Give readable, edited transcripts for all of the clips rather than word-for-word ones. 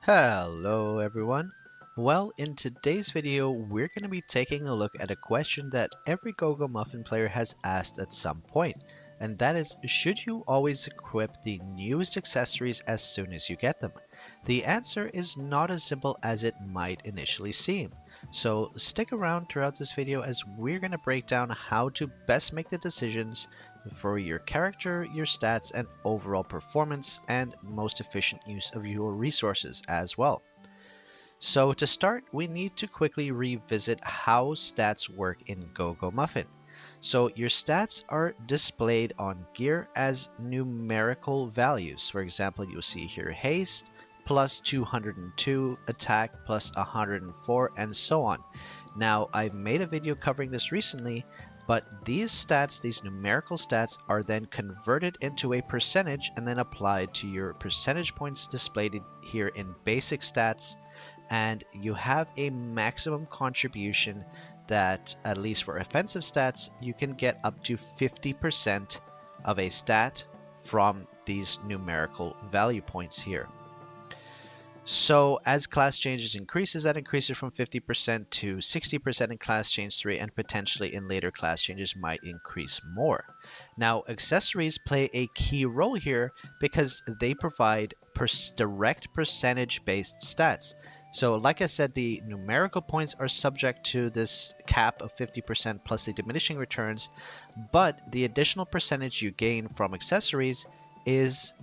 Hello everyone. Well, in today's video, we're going to be taking a look at a question that every Go Go Muffin player has asked at some point, and that is, should you always equip the newest accessories as soon as you get them? The answer is not as simple as it might initially seem. So stick around throughout this video as we're going to break down how to best make the decisions for your character, your stats, and overall performance, and most efficient use of your resources as well. So to start, we need to quickly revisit how stats work in Go Go Muffin. So your stats are displayed on gear as numerical values. For example, you'll see here haste plus 202, attack plus 104, and so on. Now, I've made a video covering this recently, but these stats, these numerical stats, are then converted into a percentage and then applied to your percentage points displayed here in basic stats. And you have a maximum contribution that, at least for offensive stats, you can get up to 50% of a stat from these numerical value points here. So as class changes increases, that increases from 50% to 60% in class change 3, and potentially in later class changes might increase more. Now, accessories play a key role here because they provide direct percentage-based stats. So like I said, the numerical points are subject to this cap of 50% plus the diminishing returns, but the additional percentage you gain from accessories is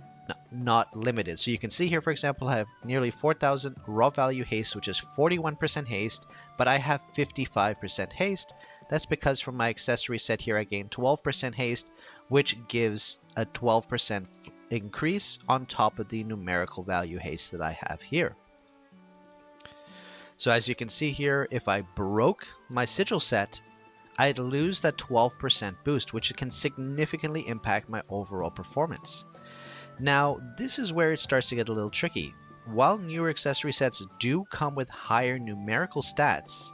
not limited. So you can see here, for example, I have nearly 4,000 raw value haste, which is 41% haste, but I have 55% haste. That's because from my accessory set here, I gain 12% haste, which gives a 12% increase on top of the numerical value haste that I have here. So as you can see here, if I broke my sigil set, I'd lose that 12% boost, which can significantly impact my overall performance. Now, this is where it starts to get a little tricky. While newer accessory sets do come with higher numerical stats,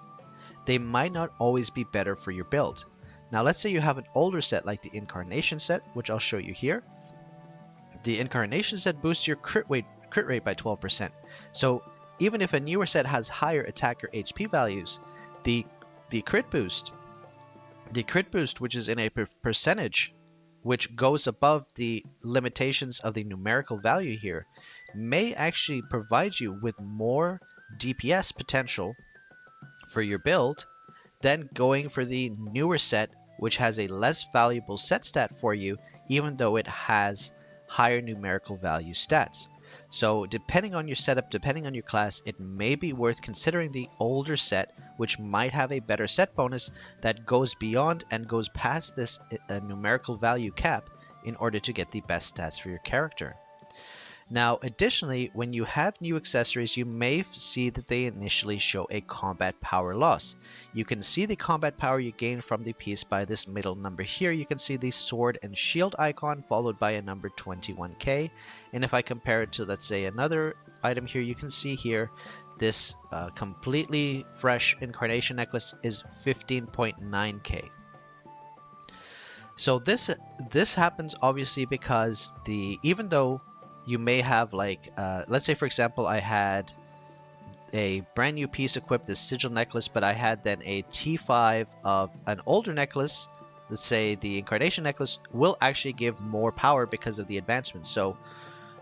they might not always be better for your build. Now, let's say you have an older set like the Incarnation set, which I'll show you here. The Incarnation set boosts your crit rate by 12%. So even if a newer set has higher attack or HP values, the crit boost, which is in a percentage, which goes above the limitations of the numerical value here, may actually provide you with more DPS potential for your build than going for the newer set, which has a less valuable set stat for you, even though it has higher numerical value stats. So depending on your setup, depending on your class, it may be worth considering the older set, which might have a better set bonus that goes beyond and goes past this numerical value cap in order to get the best stats for your character. Now, additionally, when you have new accessories, you may see that they initially show a combat power loss. You can see the combat power you gain from the piece by this middle number here. You can see the sword and shield icon followed by a number 21k. And if I compare it to, let's say, another item here, you can see here this completely fresh Incarnation necklace is 15.9k. So this happens obviously because even though you may have like, let's say for example, I had a brand new piece equipped, this sigil necklace, but I had then a T5 of an older necklace. Let's say the Incarnation necklace will actually give more power because of the advancement. So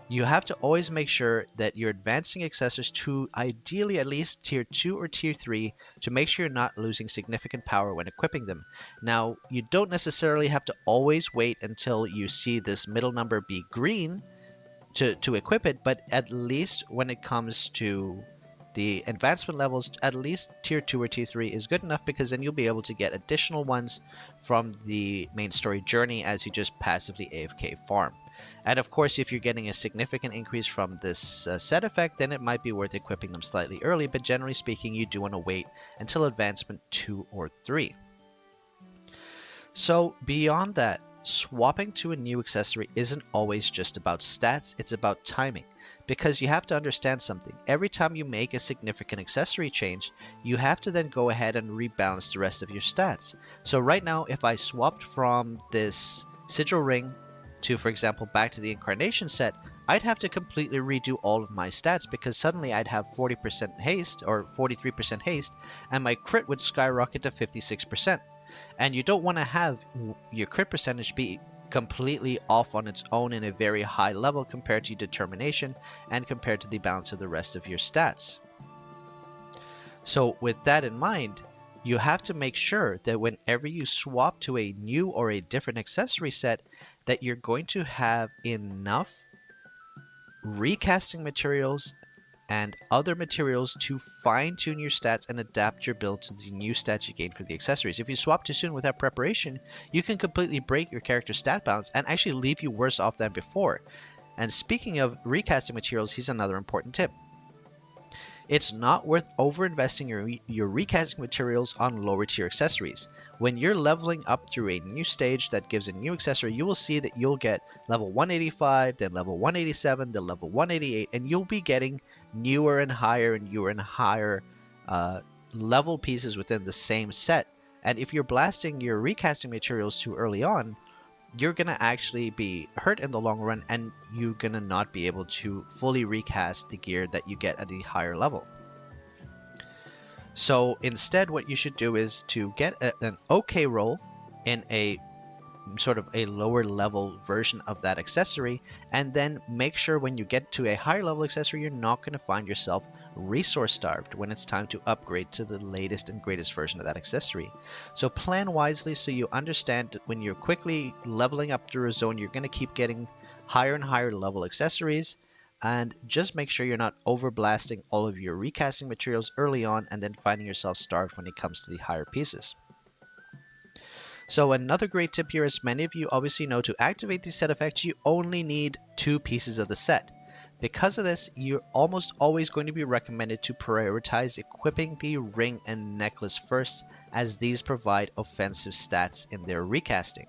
you have to always make sure that you're advancing accessories to ideally at least tier 2 or tier 3 to make sure you're not losing significant power when equipping them. Now, you don't necessarily have to always wait until you see this middle number be green to equip it, but at least when it comes to the advancement levels, at least tier 2 or tier 3 is good enough, because then you'll be able to get additional ones from the main story journey as you just passively AFK farm. And of course, if you're getting a significant increase from this set effect, then it might be worth equipping them slightly early, but generally speaking, you do want to wait until advancement 2 or 3. So beyond that, swapping to a new accessory isn't always just about stats, it's about timing. Because you have to understand something. Every time you make a significant accessory change, you have to then go ahead and rebalance the rest of your stats. So right now, if I swapped from this sigil ring to, for example, back to the Incarnation set, I'd have to completely redo all of my stats because suddenly I'd have 40% haste or 43% haste, and my crit would skyrocket to 56%. And you don't want to have your crit percentage be completely off on its own in a very high level compared to your determination and compared to the balance of the rest of your stats. So with that in mind, you have to make sure that whenever you swap to a new or a different accessory set, that you're going to have enough recasting materials and other materials to fine-tune your stats and adapt your build to the new stats you gain for the accessories. If you swap too soon without preparation, you can completely break your character's stat balance and actually leave you worse off than before. And speaking of recasting materials, here's another important tip. It's not worth over-investing your recasting materials on lower tier accessories. When you're leveling up through a new stage that gives a new accessory, you will see that you'll get level 185, then level 187, then level 188, and you'll be getting newer and higher level pieces within the same set. And if you're blasting your recasting materials too early on, you're going to actually be hurt in the long run, and you're going to not be able to fully recast the gear that you get at the higher level. So instead, what you should do is to get an okay roll in a sort of a lower level version of that accessory, and then make sure when you get to a higher level accessory, you're not going to find yourself resource starved when it's time to upgrade to the latest and greatest version of that accessory. So plan wisely so you understand that when you're quickly leveling up through a zone, you're going to keep getting higher and higher level accessories, and just make sure you're not over blasting all of your recasting materials early on and then finding yourself starved when it comes to the higher pieces. So another great tip here, as many of you obviously know, to activate these set effects, you only need 2 pieces of the set. Because of this, you're almost always going to be recommended to prioritize equipping the ring and necklace first, as these provide offensive stats in their recasting.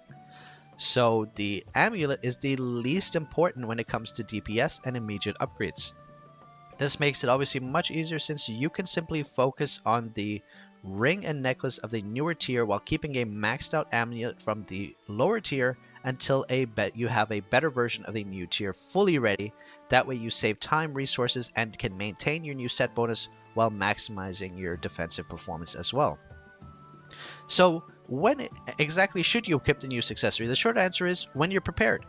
So the amulet is the least important when it comes to DPS and immediate upgrades. This makes it obviously much easier since you can simply focus on the ring and necklace of the newer tier while keeping a maxed out amulet from the lower tier until you have a better version of the new tier fully ready. That way you save time, resources, and can maintain your new set bonus while maximizing your defensive performance as well. So when exactly should you equip the new accessory? The short answer is when you're prepared.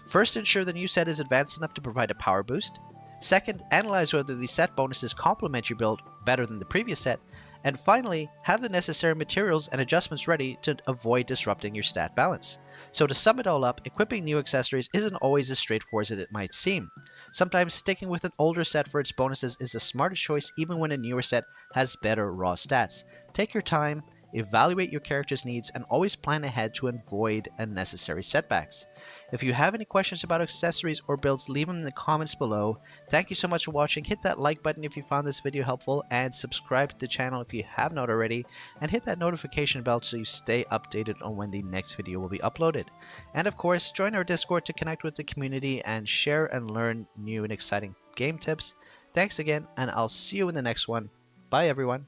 First, ensure the new set is advanced enough to provide a power boost. Second, analyze whether the set bonuses complement your build better than the previous set. And finally, have the necessary materials and adjustments ready to avoid disrupting your stat balance. So to sum it all up, equipping new accessories isn't always as straightforward as it might seem. Sometimes sticking with an older set for its bonuses is the smartest choice, even when a newer set has better raw stats. Take your time, evaluate your character's needs, and always plan ahead to avoid unnecessary setbacks. If you have any questions about accessories or builds, leave them in the comments below. Thank you so much for watching. Hit that like button if you found this video helpful, and subscribe to the channel if you have not already, and hit that notification bell so you stay updated on when the next video will be uploaded. And of course, join our Discord to connect with the community and share and learn new and exciting game tips. Thanks again, and I'll see you in the next one. Bye everyone.